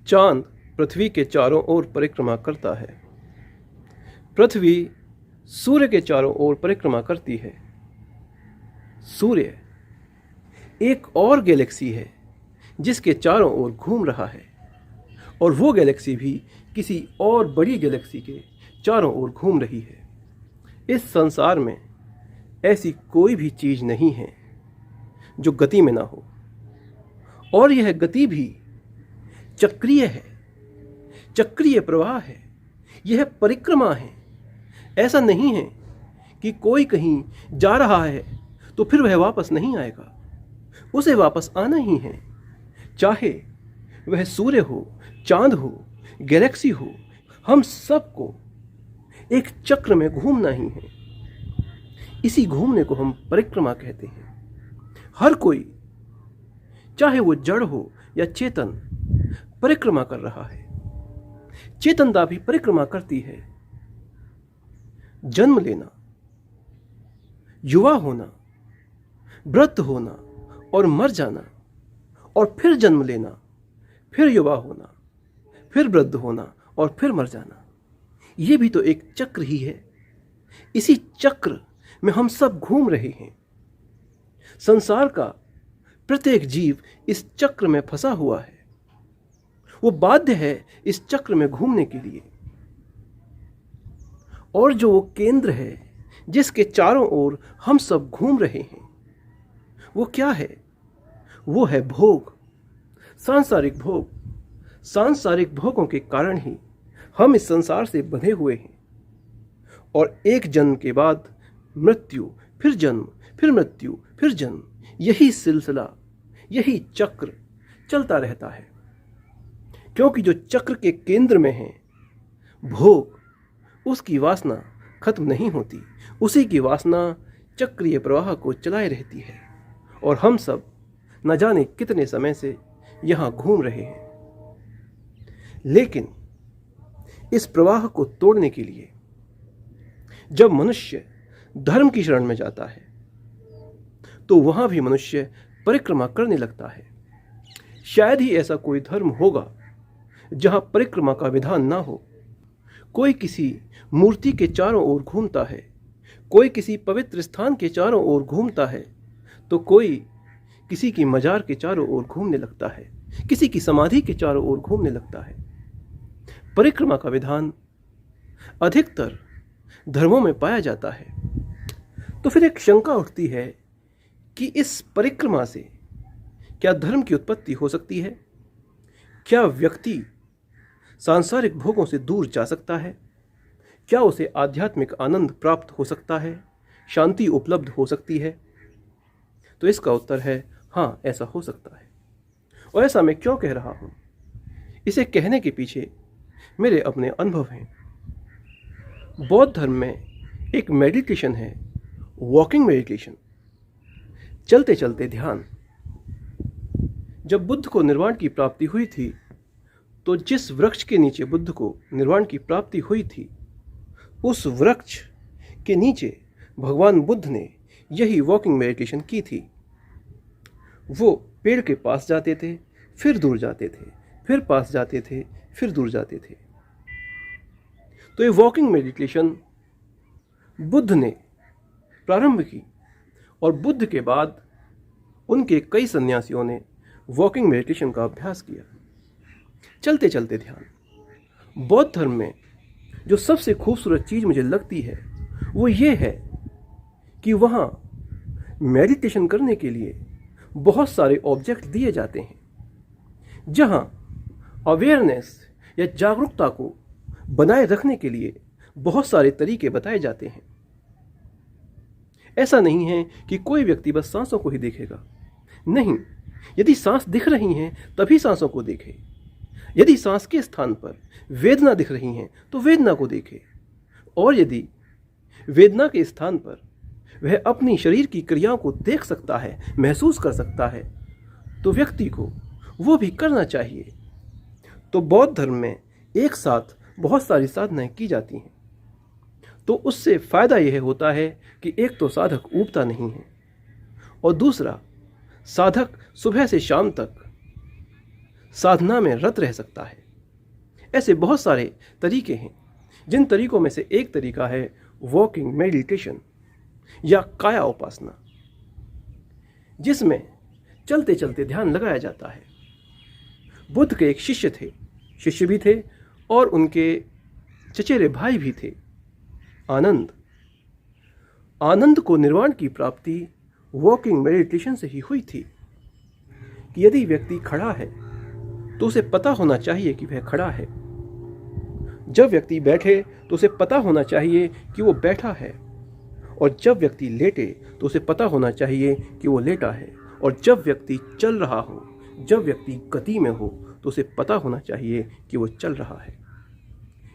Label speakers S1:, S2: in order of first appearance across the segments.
S1: चांद पृथ्वी के चारों ओर परिक्रमा करता है। पृथ्वी सूर्य के चारों ओर परिक्रमा करती है। सूर्य एक और गैलेक्सी है जिसके चारों ओर घूम रहा है, और वो गैलेक्सी भी किसी और बड़ी गैलेक्सी के चारों ओर घूम रही है। इस संसार में ऐसी कोई भी चीज़ नहीं है जो गति में ना हो, और यह गति भी चक्रीय है, चक्रीय प्रवाह है, यह परिक्रमा है। ऐसा नहीं है कि कोई कहीं जा रहा है तो फिर वह वापस नहीं आएगा, उसे वापस आना ही है। चाहे वह सूर्य हो, चांद हो, गैलेक्सी हो, हम सबको एक चक्र में घूमना ही है। इसी घूमने को हम परिक्रमा कहते हैं। हर कोई, चाहे वो जड़ हो या चेतन, परिक्रमा कर रहा है। चेतनता भी परिक्रमा करती है। जन्म लेना, युवा होना, वृद्ध होना और मर जाना, और फिर जन्म लेना, फिर युवा होना, फिर वृद्ध होना और फिर मर जाना, ये भी तो एक चक्र ही है। इसी चक्र में हम सब घूम रहे हैं। संसार का प्रत्येक जीव इस चक्र में फंसा हुआ है। वो बाध्य है इस चक्र में घूमने के लिए। और जो वो केंद्र है जिसके चारों ओर हम सब घूम रहे हैं, वो क्या है? वो है भोग, सांसारिक भोग। सांसारिक भोगों के कारण ही हम इस संसार से बंधे हुए हैं, और एक जन्म के बाद मृत्यु, फिर जन्म, फिर मृत्यु, फिर जन्म, यही सिलसिला, यही चक्र चलता रहता है। क्योंकि जो चक्र के केंद्र में है भोग, उसकी वासना खत्म नहीं होती, उसी की वासना चक्रीय प्रवाह को चलाए रहती है, और हम सब न जाने कितने समय से यहाँ घूम रहे हैं। लेकिन इस प्रवाह को तोड़ने के लिए जब मनुष्य धर्म की शरण में जाता है तो वहां भी मनुष्य परिक्रमा करने लगता है। शायद ही ऐसा कोई धर्म होगा जहां परिक्रमा का विधान ना हो। कोई किसी मूर्ति के चारों ओर घूमता है, कोई किसी पवित्र स्थान के चारों ओर घूमता है, तो कोई किसी की मजार के चारों ओर घूमने लगता है, किसी की समाधि के चारों ओर घूमने लगता है। परिक्रमा का विधान अधिकतर धर्मों में पाया जाता है। तो फिर एक शंका उठती है कि इस परिक्रमा से क्या धर्म की उत्पत्ति हो सकती है? क्या व्यक्ति सांसारिक भोगों से दूर जा सकता है? क्या उसे आध्यात्मिक आनंद प्राप्त हो सकता है? शांति उपलब्ध हो सकती है? तो इसका उत्तर है हाँ, ऐसा हो सकता है। और ऐसा मैं क्यों कह रहा हूँ? इसे कहने के पीछे मेरे अपने अनुभव हैं। बौद्ध धर्म में एक मेडिटेशन है, वॉकिंग मेडिटेशन, चलते चलते ध्यान। जब बुद्ध को निर्वाण की प्राप्ति हुई थी, तो जिस वृक्ष के नीचे बुद्ध को निर्वाण की प्राप्ति हुई थी, उस वृक्ष के नीचे भगवान बुद्ध ने यही वॉकिंग मेडिटेशन की थी। वो पेड़ के पास जाते थे, फिर दूर जाते थे, फिर पास जाते थे, फिर दूर जाते थे। तो ये वॉकिंग मेडिटेशन बुद्ध ने प्रारंभ की, और बुद्ध के बाद उनके कई सन्यासियों ने वॉकिंग मेडिटेशन का अभ्यास किया। चलते चलते ध्यान। बौद्ध धर्म में जो सबसे खूबसूरत चीज़ मुझे लगती है वो ये है कि वहाँ मेडिटेशन करने के लिए बहुत सारे ऑब्जेक्ट दिए जाते हैं, जहाँ अवेयरनेस या जागरूकता को बनाए रखने के लिए बहुत सारे तरीके बताए जाते हैं। ऐसा नहीं है कि कोई व्यक्ति बस सांसों को ही देखेगा। नहीं, यदि सांस दिख रही हैं तभी सांसों को देखे। यदि सांस के स्थान पर वेदना दिख रही हैं तो वेदना को देखे, और यदि वेदना के स्थान पर वह अपनी शरीर की क्रियाओं को देख सकता है, महसूस कर सकता है, तो व्यक्ति को वो भी करना चाहिए। तो बौद्ध धर्म में एक साथ बहुत सारी साधनाएं की जाती हैं, तो उससे फ़ायदा यह होता है कि एक तो साधक ऊबता नहीं है, और दूसरा साधक सुबह से शाम तक साधना में रत रह सकता है। ऐसे बहुत सारे तरीके हैं, जिन तरीकों में से एक तरीका है वॉकिंग मेडिटेशन या काया उपासना, जिसमें चलते चलते ध्यान लगाया जाता है। बुद्ध के एक शिष्य भी थे और उनके चचेरे भाई भी थे, आनंद को निर्वाण की प्राप्ति वॉकिंग मेडिटेशन से ही हुई थी। कि यदि व्यक्ति खड़ा है तो उसे पता होना चाहिए कि वह खड़ा है, जब व्यक्ति बैठे तो उसे पता होना चाहिए कि वो बैठा है, और जब व्यक्ति लेटे तो उसे पता होना चाहिए कि वो लेटा है, और जब व्यक्ति चल रहा हो, जब व्यक्ति गति में हो, तो उसे पता होना चाहिए कि वो चल रहा है।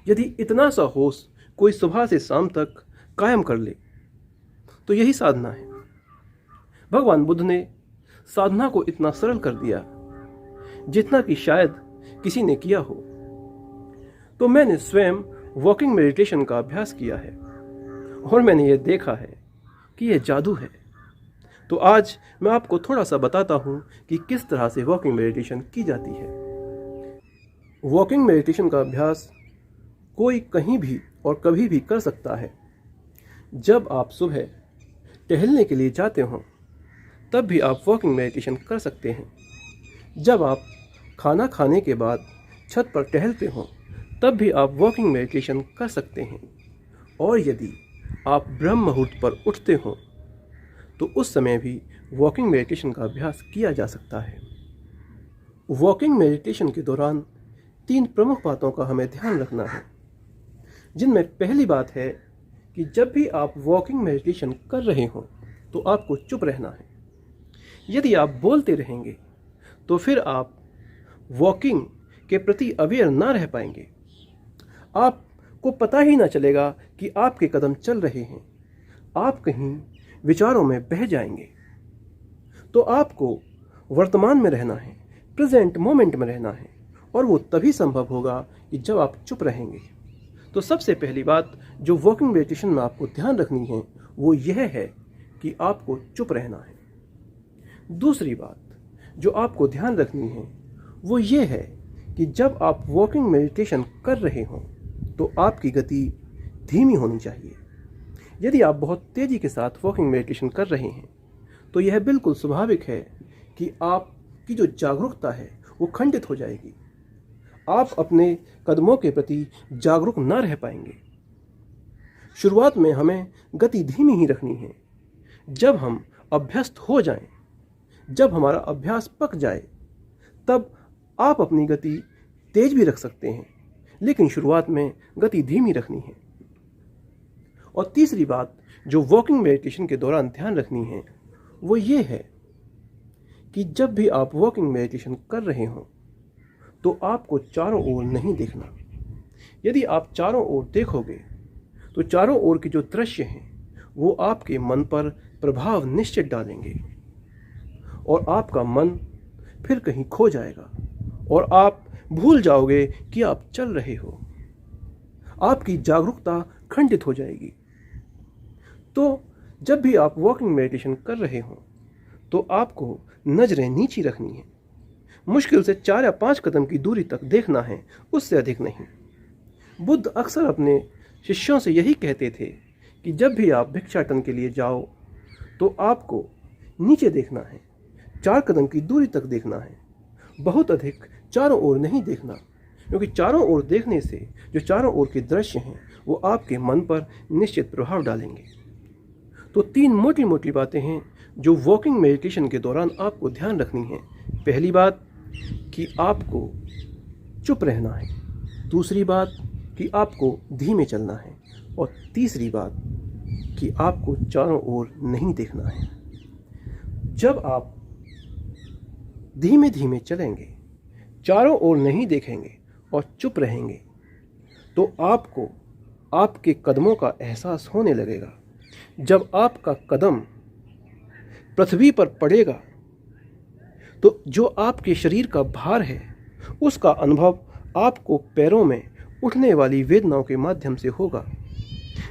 S1: यदि इतना सा होश कोई सुबह से शाम तक कायम कर ले तो यही साधना है। भगवान बुद्ध ने साधना को इतना सरल कर दिया जितना कि शायद किसी ने किया हो। तो मैंने स्वयं वॉकिंग मेडिटेशन का अभ्यास किया है और मैंने ये देखा है कि यह जादू है। तो आज मैं आपको थोड़ा सा बताता हूँ कि किस तरह से वॉकिंग मेडिटेशन की जाती है। वॉकिंग मेडिटेशन का अभ्यास कोई कहीं भी और कभी भी कर सकता है। जब आप सुबह टहलने के लिए जाते हो तब भी आप वॉकिंग मेडिटेशन कर सकते हैं। जब आप खाना खाने के बाद छत पर टहलते हो तब भी आप वॉकिंग मेडिटेशन कर सकते हैं। और यदि आप ब्रह्म मुहूर्त पर उठते हो तो उस समय भी वॉकिंग मेडिटेशन का अभ्यास किया जा सकता है। वॉकिंग मेडिटेशन के दौरान 3 प्रमुख बातों का हमें ध्यान रखना है, जिनमें पहली बात है कि जब भी आप वॉकिंग मेडिटेशन कर रहे हो तो आपको चुप रहना है। यदि आप बोलते रहेंगे तो फिर आप वॉकिंग के प्रति अवेयर ना रह पाएंगे। आपको पता ही ना चलेगा कि आपके कदम चल रहे हैं, आप कहीं विचारों में बह जाएंगे। तो आपको वर्तमान में रहना है, प्रेजेंट मोमेंट में रहना है, और वो तभी संभव होगा कि जब आप चुप रहेंगे। तो सबसे पहली बात जो वॉकिंग मेडिटेशन में आपको ध्यान रखनी है वो यह है कि आपको चुप रहना है। दूसरी बात जो आपको ध्यान रखनी है वो ये है कि जब आप वॉकिंग मेडिटेशन कर रहे हो तो आपकी गति धीमी होनी चाहिए। यदि आप बहुत तेज़ी के साथ वॉकिंग मेडिटेशन कर रहे हैं तो यह बिल्कुल स्वाभाविक है कि आपकी जो जागरूकता है वो खंडित हो जाएगी। आप अपने कदमों के प्रति जागरूक न रह पाएंगे। शुरुआत में हमें गति धीमी ही रखनी है। जब हम अभ्यस्त हो जाएं, जब हमारा अभ्यास पक जाए, तब आप अपनी गति तेज भी रख सकते हैं, लेकिन शुरुआत में गति धीमी रखनी है। और तीसरी बात जो वॉकिंग मेडिटेशन के दौरान ध्यान रखनी है वो ये है कि जब भी आप वॉकिंग मेडिटेशन कर रहे हो तो आपको चारों ओर नहीं देखना। यदि आप चारों ओर देखोगे तो चारों ओर के जो दृश्य हैं वो आपके मन पर प्रभाव निश्चित डालेंगे और आपका मन फिर कहीं खो जाएगा और आप भूल जाओगे कि आप चल रहे हो। आपकी जागरूकता खंडित हो जाएगी। तो जब भी आप वॉकिंग मेडिटेशन कर रहे हो तो आपको नजरें नीची रखनी है। मुश्किल से 4 या 5 कदम की दूरी तक देखना है, उससे अधिक नहीं। बुद्ध अक्सर अपने शिष्यों से यही कहते थे कि जब भी आप भिक्षाटन के लिए जाओ तो आपको नीचे देखना है, 4 कदम की दूरी तक देखना है, बहुत अधिक चारों ओर नहीं देखना, क्योंकि चारों ओर देखने से जो चारों ओर के दृश्य हैं वो आपके मन पर निश्चित प्रभाव डालेंगे। तो 3 मोटी मोटी बातें हैं जो वॉकिंग मेडिटेशन के दौरान आपको ध्यान रखनी है। पहली बात कि आपको चुप रहना है, दूसरी बात कि आपको धीमे चलना है, और तीसरी बात कि आपको चारों ओर नहीं देखना है। जब आप धीमे धीमे चलेंगे, चारों ओर नहीं देखेंगे और चुप रहेंगे तो आपको आपके कदमों का एहसास होने लगेगा। जब आपका कदम पृथ्वी पर पड़ेगा तो जो आपके शरीर का भार है उसका अनुभव आपको पैरों में उठने वाली वेदनाओं के माध्यम से होगा।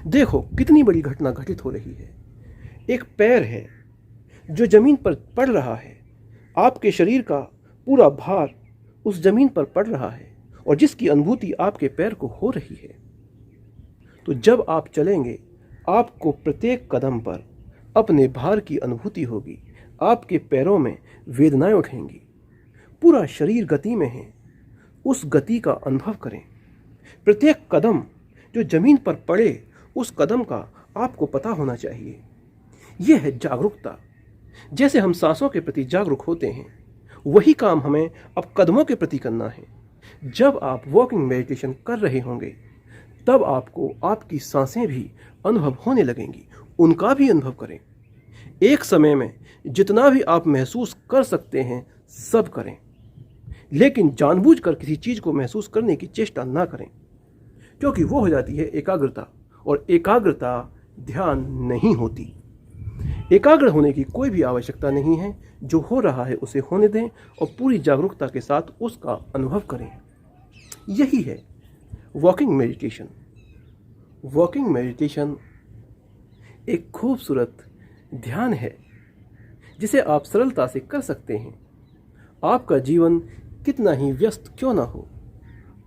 S1: देखो कितनी बड़ी घटना घटित हो रही है। एक पैर है जो जमीन पर पड़ रहा है, आपके शरीर का पूरा भार उस जमीन पर पड़ रहा है और जिसकी अनुभूति आपके पैर को हो रही है। तो जब आप चलेंगे, आपको प्रत्येक कदम पर अपने भार की अनुभूति होगी। आपके पैरों में वेदनाएं उठेंगी, पूरा शरीर गति में है। उस गति का अनुभव करें। प्रत्येक कदम जो जमीन पर पड़े, उस कदम का आपको पता होना चाहिए। यह है जागरूकता। जैसे हम सांसों के प्रति जागरूक होते हैं, वही काम हमें अब कदमों के प्रति करना है। जब आप वॉकिंग मेडिटेशन कर रहे होंगे, तब आपको आपकी सांसें भी अनुभव होने लगेंगी। उनका भी अनुभव करें। एक समय में जितना भी आप महसूस कर सकते हैं, सब करें, लेकिन जानबूझकर किसी चीज़ को महसूस करने की चेष्टा ना करें, क्योंकि वो हो जाती है एकाग्रता, और एकाग्रता ध्यान नहीं होती। एकाग्र होने की कोई भी आवश्यकता नहीं है। जो हो रहा है उसे होने दें और पूरी जागरूकता के साथ उसका अनुभव करें। यही है वॉकिंग मेडिटेशन। वॉकिंग मेडिटेशन एक खूबसूरत ध्यान है जिसे आप सरलता से कर सकते हैं। आपका जीवन कितना ही व्यस्त क्यों ना हो,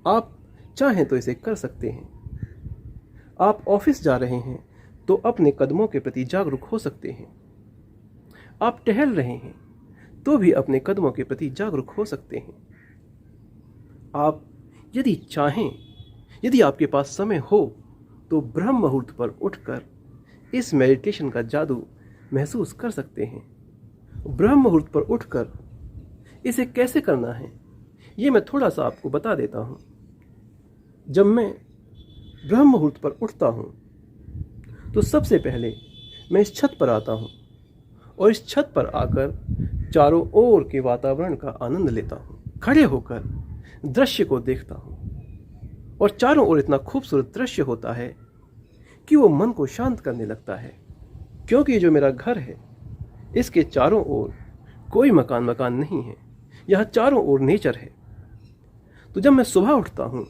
S1: आप चाहें तो इसे कर सकते हैं। आप ऑफिस जा रहे हैं तो अपने कदमों के प्रति जागरूक हो सकते हैं। आप टहल रहे हैं तो भी अपने कदमों के प्रति जागरूक हो सकते हैं। आप यदि चाहें, यदि आपके पास समय हो, तो ब्रह्म मुहूर्त पर उठकर इस मेडिटेशन का जादू महसूस कर सकते हैं। ब्रह्म मुहूर्त पर उठकर इसे कैसे करना है, ये मैं थोड़ा सा आपको बता देता हूँ। जब मैं ब्रह्म मुहूर्त पर उठता हूँ, तो सबसे पहले मैं इस छत पर आता हूँ और इस छत पर आकर चारों ओर के वातावरण का आनंद लेता हूँ। खड़े होकर दृश्य को देखता हूँ और चारों ओर इतना खूबसूरत दृश्य होता है कि वो मन को शांत करने लगता है। क्योंकि जो मेरा घर है, इसके चारों ओर कोई मकान नहीं है, यहाँ चारों ओर नेचर है। तो जब मैं सुबह उठता हूँ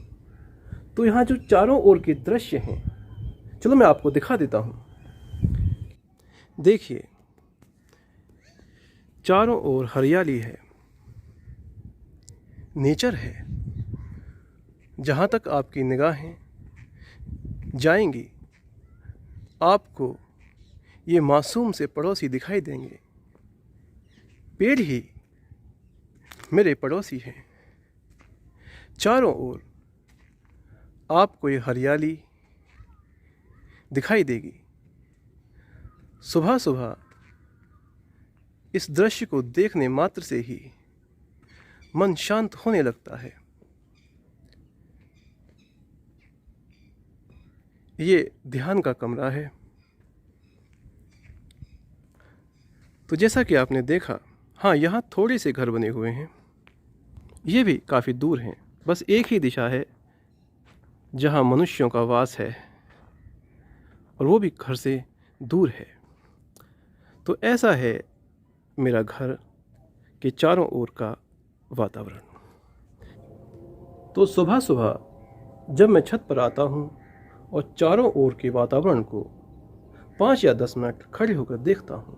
S1: तो यहाँ जो चारों ओर के दृश्य हैं, चलो मैं आपको दिखा देता हूँ। देखिए, चारों ओर हरियाली है, नेचर है। जहाँ तक आपकी निगाहें जाएंगी, आपको ये मासूम से पड़ोसी दिखाई देंगे। पेड़ ही मेरे पड़ोसी हैं। चारों ओर आपको ये हरियाली दिखाई देगी। सुबह सुबह इस दृश्य को देखने मात्र से ही मन शांत होने लगता है। ये ध्यान का कमरा है। तो जैसा कि आपने देखा, हाँ, यहाँ थोड़े से घर बने हुए हैं। ये भी काफ़ी दूर हैं। बस एक ही दिशा है जहाँ मनुष्यों का वास है, और वो भी घर से दूर है। तो ऐसा है मेरा घर के चारों ओर का वातावरण। तो सुबह सुबह जब मैं छत पर आता हूँ और चारों ओर के वातावरण को 5 या 10 मिनट खड़े होकर देखता हूँ,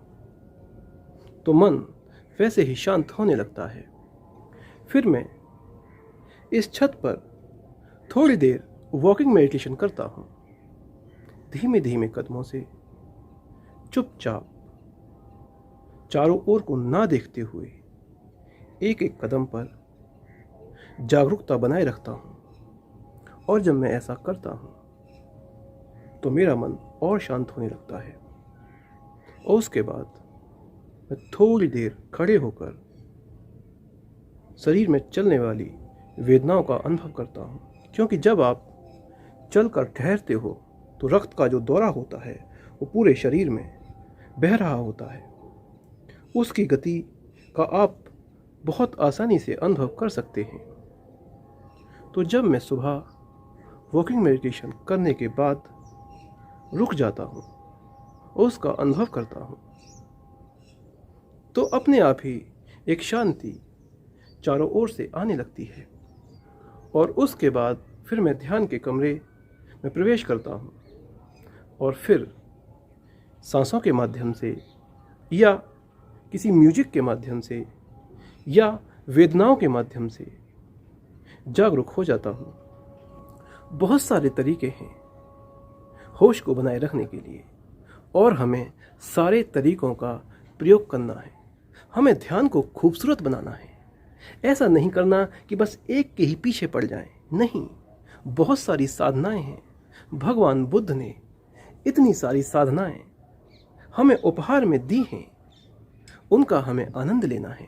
S1: तो मन वैसे ही शांत होने लगता है। फिर मैं इस छत पर थोड़ी देर वॉकिंग मेडिटेशन करता हूँ। धीमे धीमे कदमों से चुपचाप चारों ओर को ना देखते हुए एक एक कदम पर जागरूकता बनाए रखता हूँ। और जब मैं ऐसा करता हूँ तो मेरा मन और शांत होने लगता है। और उसके बाद मैं थोड़ी देर खड़े होकर शरीर में चलने वाली वेदनाओं का अनुभव करता हूँ। क्योंकि जब आप चलकर ठहरते हो तो रक्त का जो दौरा होता है वो पूरे शरीर में बह रहा होता है। उसकी गति का आप बहुत आसानी से अनुभव कर सकते हैं। तो जब मैं सुबह वॉकिंग मेडिटेशन करने के बाद रुक जाता हूँ और उसका अनुभव करता हूँ, तो अपने आप ही एक शांति चारों ओर से आने लगती है। और उसके बाद फिर मैं ध्यान के कमरे में प्रवेश करता हूँ और फिर सांसों के माध्यम से या किसी म्यूजिक के माध्यम से या वेदनाओं के माध्यम से जागरूक हो जाता हूँ। बहुत सारे तरीके हैं होश को बनाए रखने के लिए और हमें सारे तरीकों का प्रयोग करना है। हमें ध्यान को खूबसूरत बनाना है। ऐसा नहीं करना कि बस एक के ही पीछे पड़ जाएं। नहीं, बहुत सारी साधनाएं हैं। भगवान बुद्ध ने इतनी सारी साधनाएं हमें उपहार में दी हैं, उनका हमें आनंद लेना है।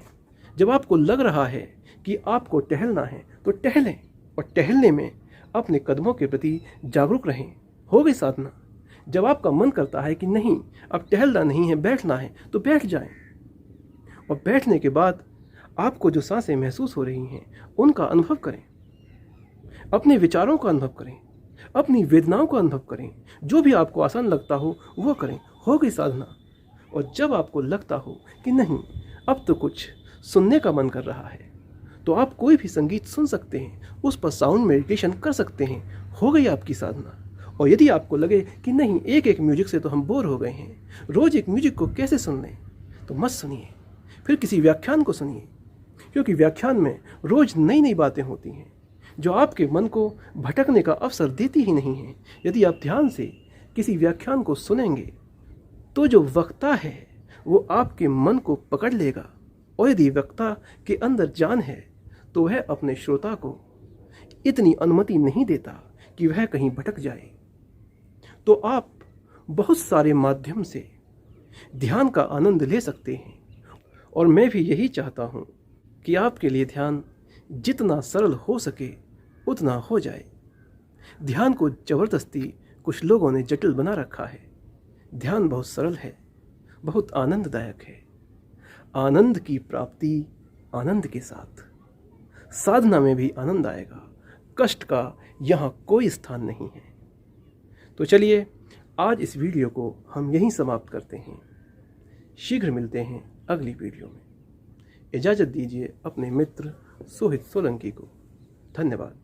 S1: जब आपको लग रहा है कि आपको टहलना है तो टहलें, और टहलने में अपने कदमों के प्रति जागरूक रहें। हो गई साधना। जब आपका मन करता है कि नहीं, अब टहलना नहीं है, बैठना है, तो बैठ जाएं। और बैठने के बाद आपको जो सांसें महसूस हो रही हैं उनका अनुभव करें, अपने विचारों का अनुभव करें, अपनी वेदनाओं का अनुभव करें। जो भी आपको आसान लगता हो वो करें। हो गई साधना। और जब आपको लगता हो कि नहीं, अब तो कुछ सुनने का मन कर रहा है, तो आप कोई भी संगीत सुन सकते हैं, उस पर साउंड मेडिटेशन कर सकते हैं। हो गई आपकी साधना। और यदि आपको लगे कि नहीं, एक एक म्यूजिक से तो हम बोर हो गए हैं, रोज एक म्यूजिक को कैसे सुन लें, तो मत सुनिए। फिर किसी व्याख्यान को सुनिए, क्योंकि व्याख्यान में रोज नई नई बातें होती हैं जो आपके मन को भटकने का अवसर देती ही नहीं है। यदि आप ध्यान से किसी व्याख्यान को सुनेंगे तो जो वक्ता है वो आपके मन को पकड़ लेगा, और यदि वक्ता के अंदर जान है तो वह अपने श्रोता को इतनी अनुमति नहीं देता कि वह कहीं भटक जाए। तो आप बहुत सारे माध्यम से ध्यान का आनंद ले सकते हैं। और मैं भी यही चाहता हूँ कि आपके लिए ध्यान जितना सरल हो सके उतना हो जाए। ध्यान को जबरदस्ती कुछ लोगों ने जटिल बना रखा है। ध्यान बहुत सरल है, बहुत आनंददायक है। आनंद की प्राप्ति आनंद के साथ। साधना में भी आनंद आएगा। कष्ट का यहाँ कोई स्थान नहीं है। तो चलिए, आज इस वीडियो को हम यहीं समाप्त करते हैं। शीघ्र मिलते हैं अगली वीडियो में। इजाज़त दीजिए अपने मित्र सोहित सोलंकी को। धन्यवाद।